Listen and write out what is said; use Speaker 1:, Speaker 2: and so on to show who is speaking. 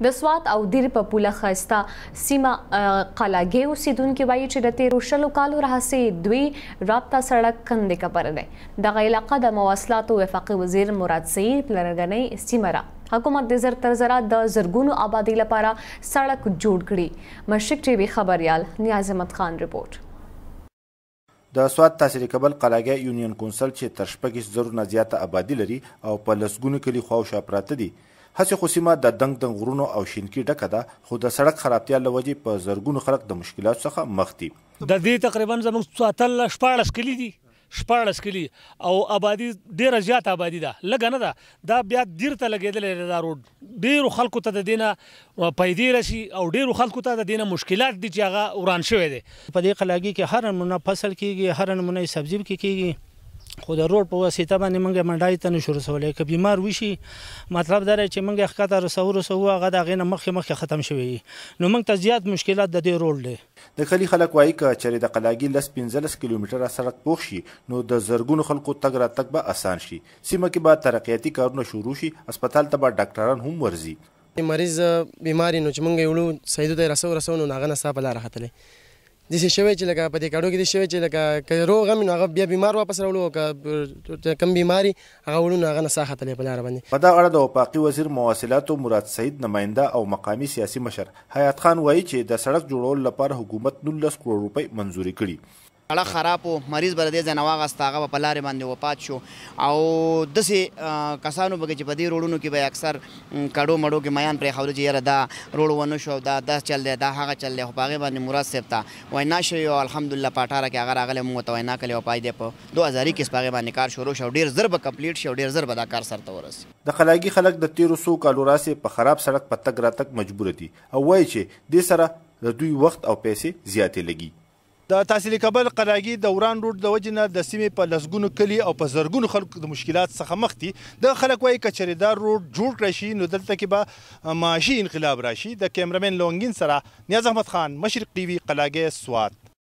Speaker 1: د سوات او دیر په پوله ښایسته سیمه قلاګي اوسیدونکي وایي چې د تیرو 20 کالو راهیسې دوی رابطه سړک کندې کپره دی دغه علاقه د مواصلاتو وفاقي وزیر مراد سعید پلرګنۍ سیمه را حکومت د زر تر زره د زرګونو آبادی لپاره سړک جوړ کړي مشرق ټي وي خبريال نیاز احمد خان رپورټ
Speaker 2: د سوات تحصیل کبل قلاګي یونین کونسل چې تر 6,000 نه زیاته آبادی لري او په لسګونو کلی خواوشا پراته دي هڅه خو سیمه د دنګ غرونو او شینکی ډکه ده خو د سړک خرابتیا له وجې په زرګونو خلک د مشکلاتو څخه مخ دي
Speaker 3: د دې تقریبا زموږ سواتل 14 کلی دي 14 کلی او آبادی ډیره زیات آبادی ده لږ نه ده دا بیا دیر ته لګېدلې دا روډ ډیرو خلکو ته د دینه پیدې راشي او ډیرو خلکو ته د دینه مشکلات دي چې هغه وران شوی دي
Speaker 4: په دې قلاګي کې هر نمونه فصل کیږي هر نمونه سبزی کیږي خو د روډ په واسطه باندې موږ منډای ته نشو رسولی که بیمار وشي مطلب دا چې موږ ښکته رسو هغه د هغې نه مخکې ختم شوی نو موږ ته زیات مشکلات د دې روډ دی
Speaker 2: د کلي خلک وایي که چېرې د قلاګي 15 کیلومتره سړک پوخ شي نو د زرګونو خلکو تګ راتګ به اسان شي سیمه کې به ترقیاتي کارونه شروع شي هسپتال ته به ډاکټران هم ورځي
Speaker 5: مریض بیماری نو چې موږ یې وړو سیدو ته رسو نو هغه نڅا په لاره ختلی داسې شوی چې لکه په دې کاڼو کې داسې شوی چې لکه که روغ هم نو هغه بیا بیمار واپس راوړو که کم بیماري هغه وړو نو هغه نڅا ختلی په لاره باندې
Speaker 2: په دغه اړه د وفاقي وزیر مواصلاتو مراد سعید نماینده او مقامي سیاسي مشر حیات خان وایي چې د سړک جوړولو لپاره حکومت 19 کروڑ روپۍ منظوري کړي
Speaker 6: سړک خراب و مریض به د دې ځای نه واغسته هغه به په لارې باندې وفات شو او داسې کسانو به چې په دې روډونو کې به اکثر کډو مډو کې میان پرېښوده چې یاره دا روډ ونه شو دا چل دی دا هغه چل دی خو په هغې باندې مراد صاحب ته وینا شوې او الحمدلله په 18 کې هغه راغلی موږ ورته وینا کړې او پای دی په 2021 په هغې باندې کار شروع شو ډېر زر به کمپلیټ شي او ډېر زر به دا کار سرته ورسي
Speaker 2: د قلاګي خلک د تیرو 100 کالو راهیسې په خراب سړک په تګ راتګ مجبوره دي او وایي چې دې سره د دوی وخت او پیسې زیاتې لګي
Speaker 7: د تحصیل کبل قلاګي د وران روډ د وجې نه د سیمې په لسګونو کلي او په زرګونو خلکو د مشکلات څخه مخ دي د خلک وایي که چېرې دا روډ جوړ کړی شي نو دلته کې به معاشي انقلاب راشي د کیمرمین لونګین سره نیاز احمد خان مشرق ټي وي قلاګي سوات